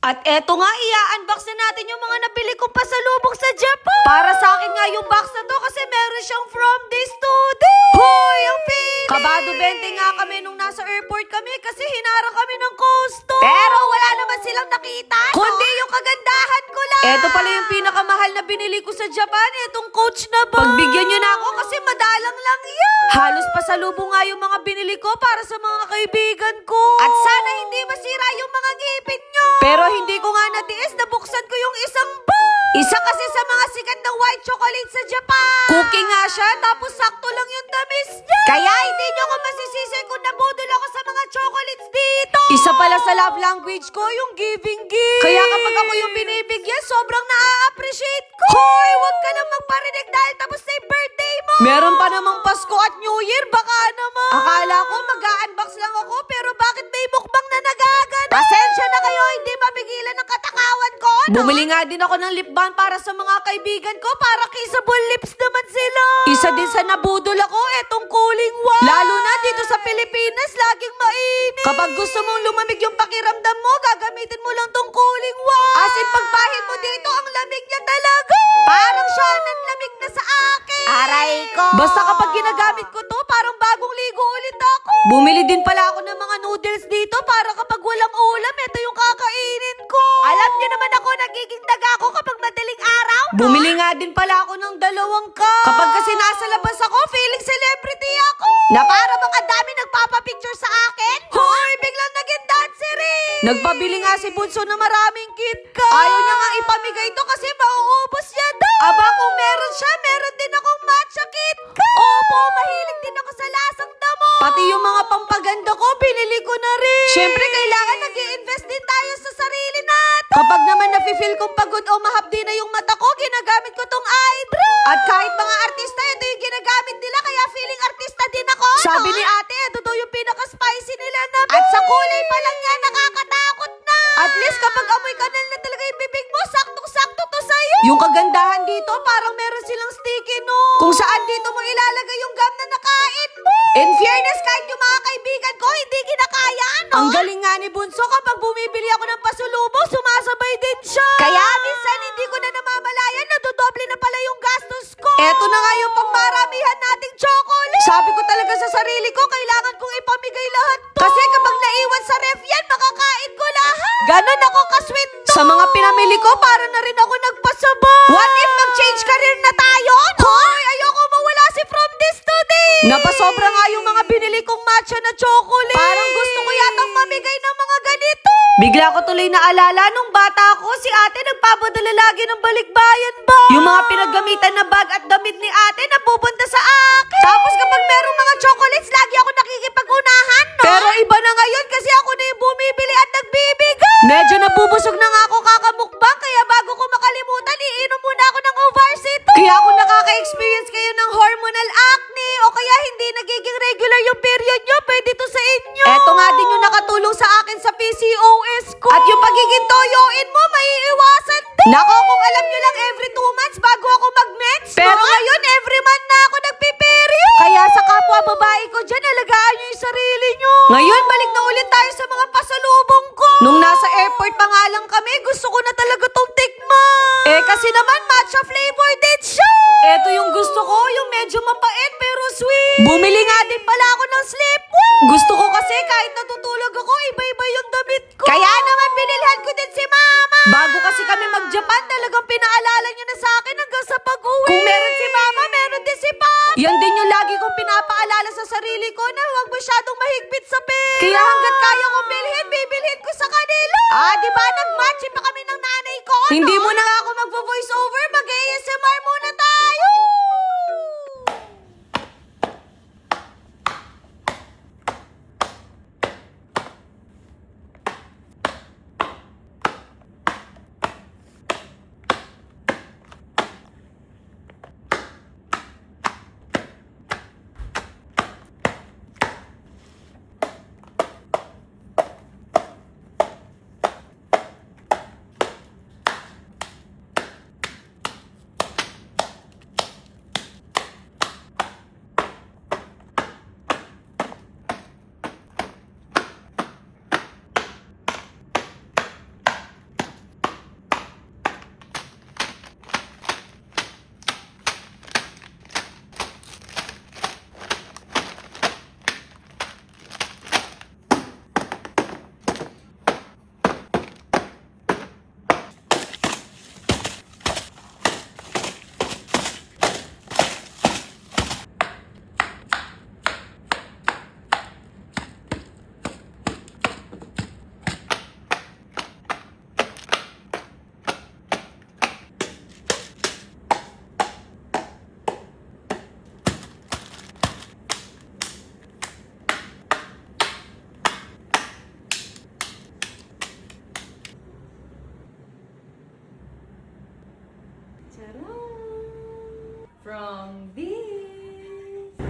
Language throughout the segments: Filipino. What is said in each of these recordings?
At eto nga, i-unbox na natin yung mga nabili kong pasalubong sa Japan. Para sa akin nga yung box na to kasi meron siyang from this to this. Hoy, ang feeling! Kabado 20 nga kami nung nasa airport kami kasi hinarang kami ng custo. Pero wala naman silang nakita, kundi yung kagandahan ko lang. Eto pala yung pinakamahal na binili ko sa Japan, etong Coach na ba? Pagbigyan nyo na ako kasi madalang lang yan. Halos pasalubong nga yung mga binili ko para sa mga kaibigan ko. At sana hindi masira yung mga ngipin nyo. Pero hindi ko nga natiis, nabuksan ko yung isang box. Isa kasi sa mga sikat ng white chocolate sa Japan. Cookie nga siya, tapos sakto lang yung tamis niya. Kaya hindi nyo ko masisisi kung nabudol ako sa mga chocolates dito. Isa pala sa love language ko, yung giving gift. Kaya kapag ako yung binibigyan, sobrang na-appreciate ko. Hoy, wag ka nang magparinig dahil tapos na yung birthday mo. Meron pa namang Pasko at New Year, baka naman. Akala ko mag-unbox lang ako, pero bakit may mukbang na nagagana? Pasensya na kayo, hindi mapigilan ng katakawan ko, no? Bumili nga din ako ng lip balm para sa mga kaibigan ko, para kissable lips naman sila. Isa din sa nabudol ako, etong cooling water. Lalo na dito sa Pilipinas, laging mainit. Kapag gusto mong lumamig yung pakiramdam mo, gagamitin mo lang tong cooling water. As in, pagpahid mo dito, ang lamig niya talaga. Parang siya lamig na sa akin. Aray ko. Basta kapag ginagamit ko to, parang bagong ligo ulit ako. Bumili din pala ako ng mga noodles dito para kapag walang ulam, ito yung kakainin ko. Alam niyo naman ako, nagiging daga ako kapag madaling araw, no? Bumili nga din pala ako ng 2 cup. Kapag kasi nasa labas ako, feeling celebrity ako. Na para bang ang dami nagpapapicture sa akin. Hoy, biglang naging dancer eh. Nagpabili nga si Bunso na maraming KitKat. Ayaw niya nga ipamigay to kasi mauubos niya daw. Aba, kung meron siya, meron din akong matcha KitKat. Opo, mahilig din ako sa lasang damo. Pati yung mga pampaganda ko, binili ko na rin. Siyempre, kailangan nag-i-invest din tayo sa sarili natin. Kapag naman nafe-feel kong pagod o mahapdi na yung mata ko, ginagamit ko tong eye drop. At kahit mga artista, ito yung ginagamit nila, kaya feeling artista din ako. Sabi ni ate, ito daw yung pinaka-spicy nila na. At sa kulay pa lang yan, nakakatakot na. At least kapag amoy kanal na talaga yung bibig mo, saktong-sakto to sa'yo. Yung kagandahan dito, parang meron silang sticky no. Kung saan dito mo ilalagay yung gum na nakain mo. In fairness, kahit yung mga kaibigan ko, hindi kinakaya, no? Ang galing nga ni Bunso, kapag bumibili ako ng pasulubong, sumasabay din siya. Kaya minsan hindi ko na namamalayan, nadodoble na pala yung gastos ko. Eto na nga yung pangmaramihan nating chocolate. Sabi ko talaga sa sarili ko, kailangan kong ipamigay lahat to. Kasi kapag naiwan sa ref yan, makakain ko lahat. Ganon ako kasweet to. Sa mga pinamili ko, para na rin ako nagpasabay. What if mag-change career na tayo, no? Hoy, ayoko mawala si from this to this. Napasobra nga yung mga binili kong matcha na chocolate. Parang gusto ko yatang mamigay ng mga ganito. Bigla ko tuloy naalala nung bata ako, si ate nagpapadala lagi ng balikbayan ba? Yung mga pinaggamitan na bag at damit ni ate napupunta sa akin. Tapos kapag merong mga chocolates, lagi ako nakikipag-unahan, no? Pero iba na ngayon kasi ako na yung bumibili at nagbibigay. Medyo nabubusog na nga ako kakamukbang, kaya bago ko makalimutan, iinom muna ako ng Ovarsit. Kaya kung nakaka-experience kayo ng hormonal acne o kaya hindi nagiging regular yung period nyo, pwede to sa inyo. Eto nga din yung nakatulong sa akin sa PCOS ko. At yung pagiging toyoin mo, maiiwasan din. Nako, kung alam nyo lang, every 2 months bago ako mag-meds. Pero ngayon, every month na ako nagpiperiod. Kaya sa kapwa babae ko dyan, alagaan nyo yung sarili nyo. Ngayon, balik na ulit tayo sa mga pasalubong ko. Nung nasa airport pa nga lang kami, gusto ko na talaga tong tikman. Eh kasi naman, matcha flavor din siya. Eto yung gusto ko, yung medyo mapait pero sweet. Bumili nga din pala ako ng sleepwear. Gusto ko kasi kahit natutulog ako, iba-iba yung damit ko. Kaya naman binilhan ko din si mama. Bago kasi kami mag-Japan, talagang pinaalala niya na sa akin hanggang sa pag-uwi. Kung meron si mama, meron din si papa. Yan din yung lagi kong pinapaalala sa sarili ko na huwag masyadong mahigpit sa pera. Kaya hanggat kaya kong bilhin, bibilhin ko sa kanila. Diba nag-match pa kami ng nanay ko, no? Hindi mo na ako mag-voice over, mag-ASMR muna tayo.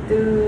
2,